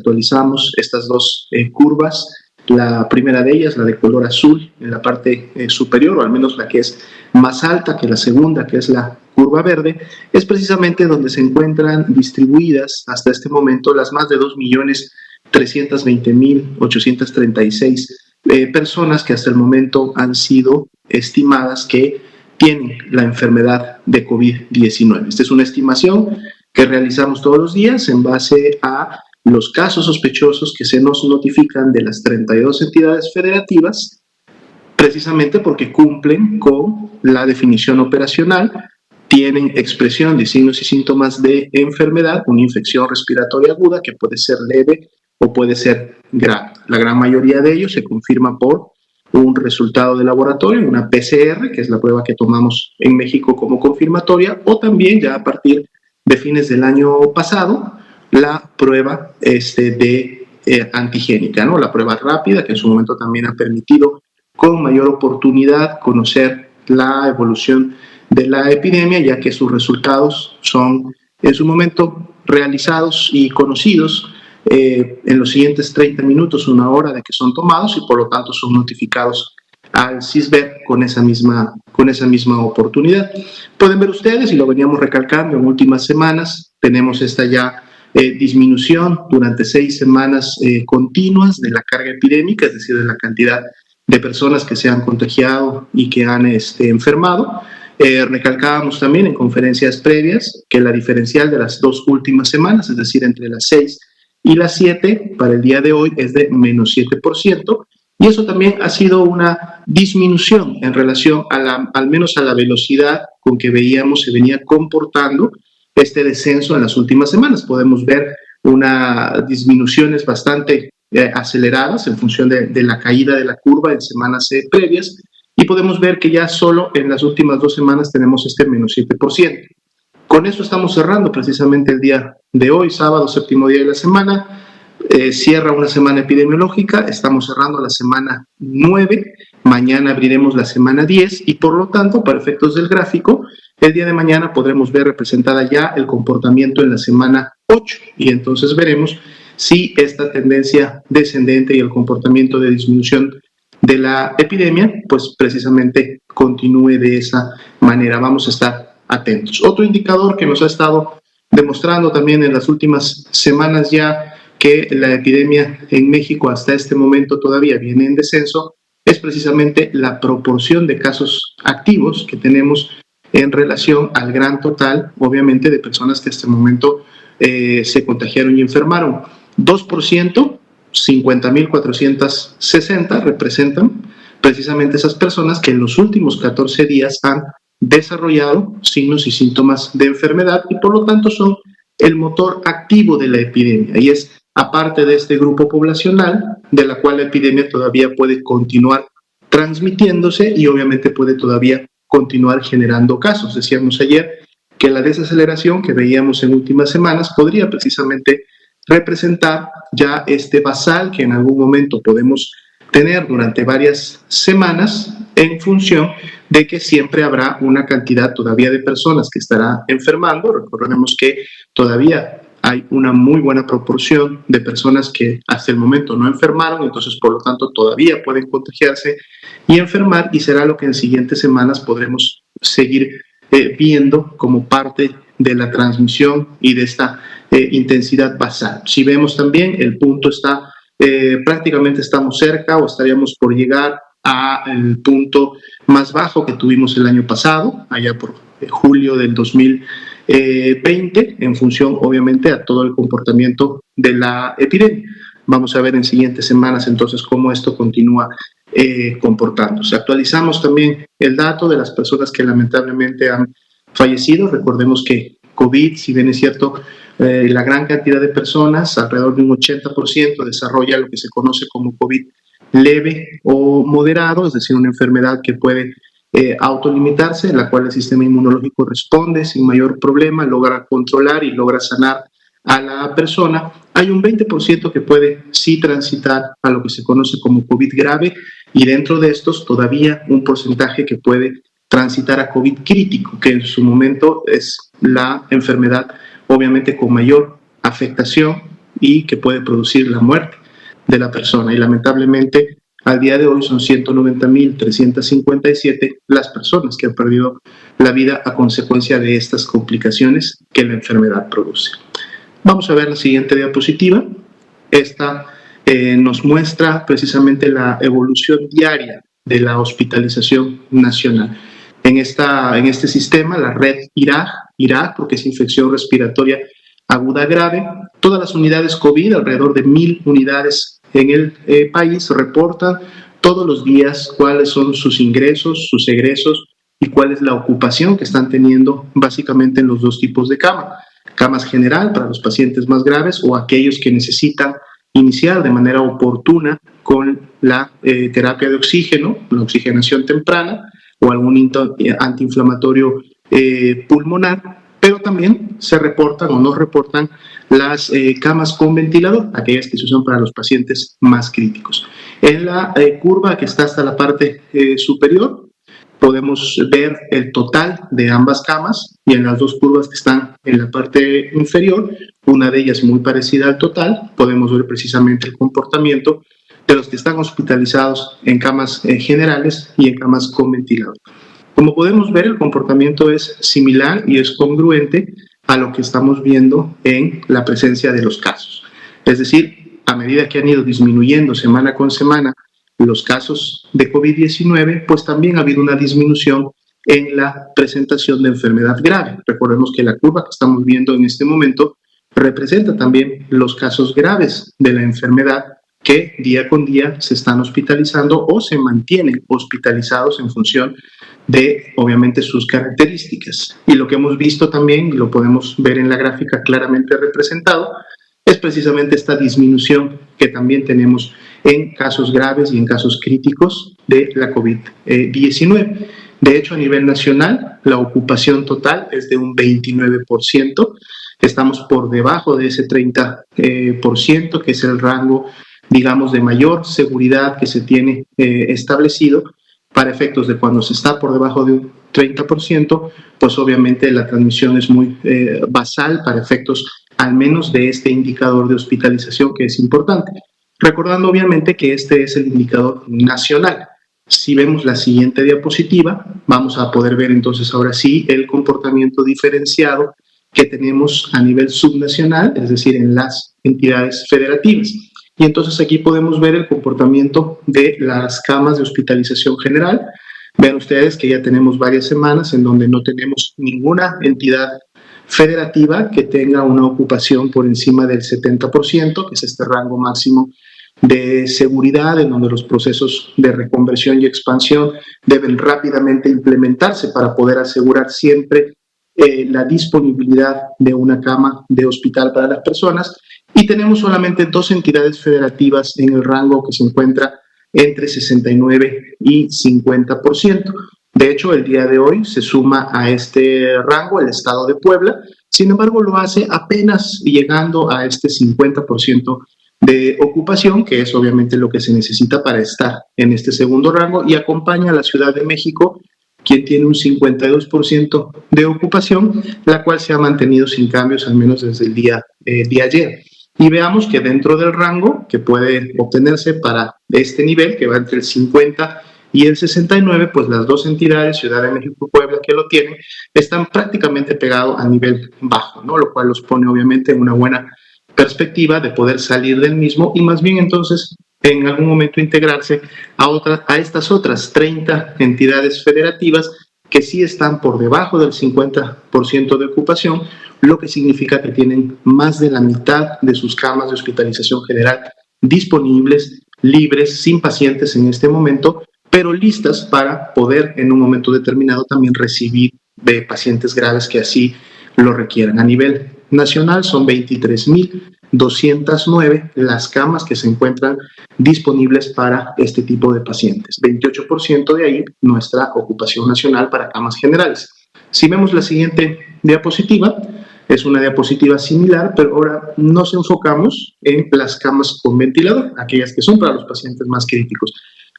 actualizamos estas dos curvas. La primera de ellas, la de color azul, en la parte superior, o al menos la que es más alta que la segunda, que es la curva verde, es precisamente donde se encuentran distribuidas hasta este momento las más de 2.320.836 personas que hasta el momento han sido estimadas que tienen la enfermedad de COVID-19. Esta es una estimación que realizamos todos los días en base a los casos sospechosos que se nos notifican de las 32 entidades federativas, precisamente porque cumplen con la definición operacional, tienen expresión de signos y síntomas de enfermedad, una infección respiratoria aguda que puede ser leve o puede ser grave. La gran mayoría de ellos se confirma por un resultado de laboratorio, una PCR, que es la prueba que tomamos en México como confirmatoria, o también ya a partir de fines del año pasado, la prueba de antigénica, ¿no? La prueba rápida, que en su momento también ha permitido con mayor oportunidad conocer la evolución de la epidemia, ya que sus resultados son en su momento realizados y conocidos en los siguientes 30 minutos, una hora de que son tomados, y por lo tanto son notificados al CISBEN con esa misma oportunidad. Pueden ver ustedes, y lo veníamos recalcando en últimas semanas, tenemos esta ya disminución durante 6 semanas continuas de la carga epidémica, es decir, de la cantidad de personas que se han contagiado y que han enfermado. Recalcábamos también en conferencias previas que la diferencial de las 2 últimas semanas, es decir, entre las 6 y las 7, para el día de hoy es de menos 7%, y eso también ha sido una disminución en relación al menos a la velocidad con que veíamos se venía comportando este descenso en las últimas semanas. Podemos ver unas disminuciones bastante aceleradas en función de la caída de la curva en semanas previas, y podemos ver que ya solo en las últimas 2 semanas tenemos este menos 7%. Con eso estamos cerrando precisamente el día de hoy, sábado, séptimo día de la semana. Cierra una semana epidemiológica, estamos cerrando la semana 9, mañana abriremos la semana 10, y por lo tanto, para efectos del gráfico, el día de mañana podremos ver representada ya el comportamiento en la semana 8, y entonces veremos si esta tendencia descendente y el comportamiento de disminución de la epidemia, pues precisamente continúe de esa manera. Vamos a estar atentos. Otro indicador que nos ha estado demostrando también en las últimas semanas ya que la epidemia en México hasta este momento todavía viene en descenso, es precisamente la proporción de casos activos que tenemos en relación al gran total, obviamente, de personas que hasta el momento se contagiaron y enfermaron. 2%, 50.460 representan precisamente esas personas que en los últimos 14 días han desarrollado signos y síntomas de enfermedad, y por lo tanto son el motor activo de la epidemia, y es aparte de este grupo poblacional de la cual la epidemia todavía puede continuar transmitiéndose y obviamente puede todavía continuar generando casos. Decíamos ayer que la desaceleración que veíamos en últimas semanas podría precisamente representar ya este basal que en algún momento podemos tener durante varias semanas, en función de que siempre habrá una cantidad todavía de personas que estará enfermando. Recordemos que todavía hay una muy buena proporción de personas que hasta el momento no enfermaron, entonces por lo tanto todavía pueden contagiarse y enfermar, y será lo que en siguientes semanas podremos seguir viendo como parte de la transmisión y de esta intensidad basal. Si vemos también, el punto está, prácticamente estamos cerca o estaríamos por llegar al punto más bajo que tuvimos el año pasado, allá por julio del 2020, en función obviamente a todo el comportamiento de la epidemia. Vamos a ver en siguientes semanas entonces cómo esto continúa comportándose. Actualizamos también el dato de las personas que lamentablemente han fallecido. Recordemos que COVID, si bien es cierto, la gran cantidad de personas, alrededor de un 80%, desarrolla lo que se conoce como COVID leve o moderado, es decir, una enfermedad que puede autolimitarse, en la cual el sistema inmunológico responde sin mayor problema, logra controlar y logra sanar a la persona. Hay un 20% que puede sí transitar a lo que se conoce como COVID grave, y dentro de estos todavía un porcentaje que puede transitar a COVID crítico, que en su momento es la enfermedad obviamente con mayor afectación y que puede producir la muerte de la persona. Y lamentablemente, al día de hoy son 190.357 las personas que han perdido la vida a consecuencia de estas complicaciones que la enfermedad produce. Vamos a ver la siguiente diapositiva. Esta nos muestra precisamente la evolución diaria de la hospitalización nacional. En este sistema, la red IRAG, porque es infección respiratoria aguda grave, todas las unidades COVID, alrededor de 1.000 unidades en el país, reportan todos los días cuáles son sus ingresos, sus egresos y cuál es la ocupación que están teniendo básicamente en los dos tipos de cama. Camas general para los pacientes más graves o aquellos que necesitan iniciar de manera oportuna con la terapia de oxígeno, la oxigenación temprana o algún antiinflamatorio pulmonar, pero también se reportan o no reportan las camas con ventilador, aquellas que se usan para los pacientes más críticos. En la curva que está hasta la parte superior, podemos ver el total de ambas camas y en las dos curvas que están en la parte inferior, una de ellas muy parecida al total, podemos ver precisamente el comportamiento de los que están hospitalizados en camas generales y en camas con ventilador. Como podemos ver, el comportamiento es similar y es congruente a lo que estamos viendo en la presencia de los casos. Es decir, a medida que han ido disminuyendo semana con semana los casos de COVID-19, pues también ha habido una disminución en la presentación de enfermedad grave. Recordemos que la curva que estamos viendo en este momento representa también los casos graves de la enfermedad que día con día se están hospitalizando o se mantienen hospitalizados en función de, obviamente, sus características. Y lo que hemos visto también, y lo podemos ver en la gráfica claramente representado, es precisamente esta disminución que también tenemos en casos graves y en casos críticos de la COVID-19. De hecho, a nivel nacional, la ocupación total es de un 29%. Estamos por debajo de ese 30%, que es el rango, digamos, de mayor seguridad que se tiene establecido para efectos de cuando se está por debajo de un 30%, pues obviamente la transmisión es muy basal para efectos al menos de este indicador de hospitalización que es importante. Recordando obviamente que este es el indicador nacional. Si vemos la siguiente diapositiva, vamos a poder ver entonces ahora sí el comportamiento diferenciado que tenemos a nivel subnacional, es decir, en las entidades federativas. Y entonces aquí podemos ver el comportamiento de las camas de hospitalización general. Vean ustedes que ya tenemos varias semanas en donde no tenemos ninguna entidad federativa que tenga una ocupación por encima del 70%, que es este rango máximo de seguridad en donde los procesos de reconversión y expansión deben rápidamente implementarse para poder asegurar siempre la disponibilidad de una cama de hospital para las personas. Y tenemos solamente dos entidades federativas en el rango que se encuentra entre 69 y 50%. De hecho, el día de hoy se suma a este rango el estado de Puebla, sin embargo lo hace apenas llegando a este 50% de ocupación, que es obviamente lo que se necesita para estar en este segundo rango, y acompaña a la Ciudad de México, quien tiene un 52% de ocupación, la cual se ha mantenido sin cambios al menos desde el día de ayer. Y veamos que dentro del rango que puede obtenerse para este nivel, que va entre el 50 y el 69, pues las dos entidades, Ciudad de México y Puebla, que lo tienen, están prácticamente pegados a nivel bajo, ¿no? Lo cual los pone obviamente en una buena perspectiva de poder salir del mismo y más bien entonces en algún momento integrarse a estas otras 30 entidades federativas que sí están por debajo del 50% de ocupación, lo que significa que tienen más de la mitad de sus camas de hospitalización general disponibles, libres, sin pacientes en este momento, pero listas para poder en un momento determinado también recibir de pacientes graves que así lo requieran. A nivel nacional son 23.209 las camas que se encuentran disponibles para este tipo de pacientes. 28% de ahí nuestra ocupación nacional para camas generales. Si vemos la siguiente diapositiva, es una diapositiva similar, pero ahora nos enfocamos en las camas con ventilador, aquellas que son para los pacientes más críticos.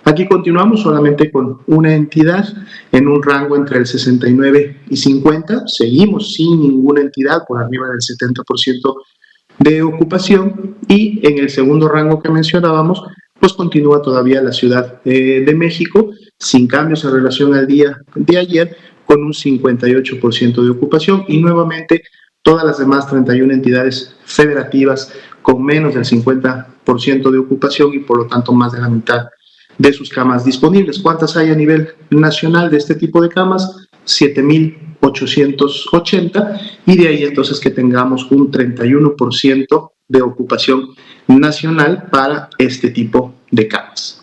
Aquí continuamos solamente con una entidad en un rango entre el 69 y 50. Seguimos sin ninguna entidad por arriba del 70% de ocupación, y en el segundo rango que mencionábamos, pues continúa todavía la Ciudad de México, sin cambios en relación al día de ayer, con un 58% de ocupación, y nuevamente todas las demás 31 entidades federativas con menos del 50% de ocupación y por lo tanto más de la mitad de sus camas disponibles. ¿Cuántas hay a nivel nacional de este tipo de camas? 7,880, y de ahí entonces que tengamos un 31% de ocupación nacional para este tipo de camas.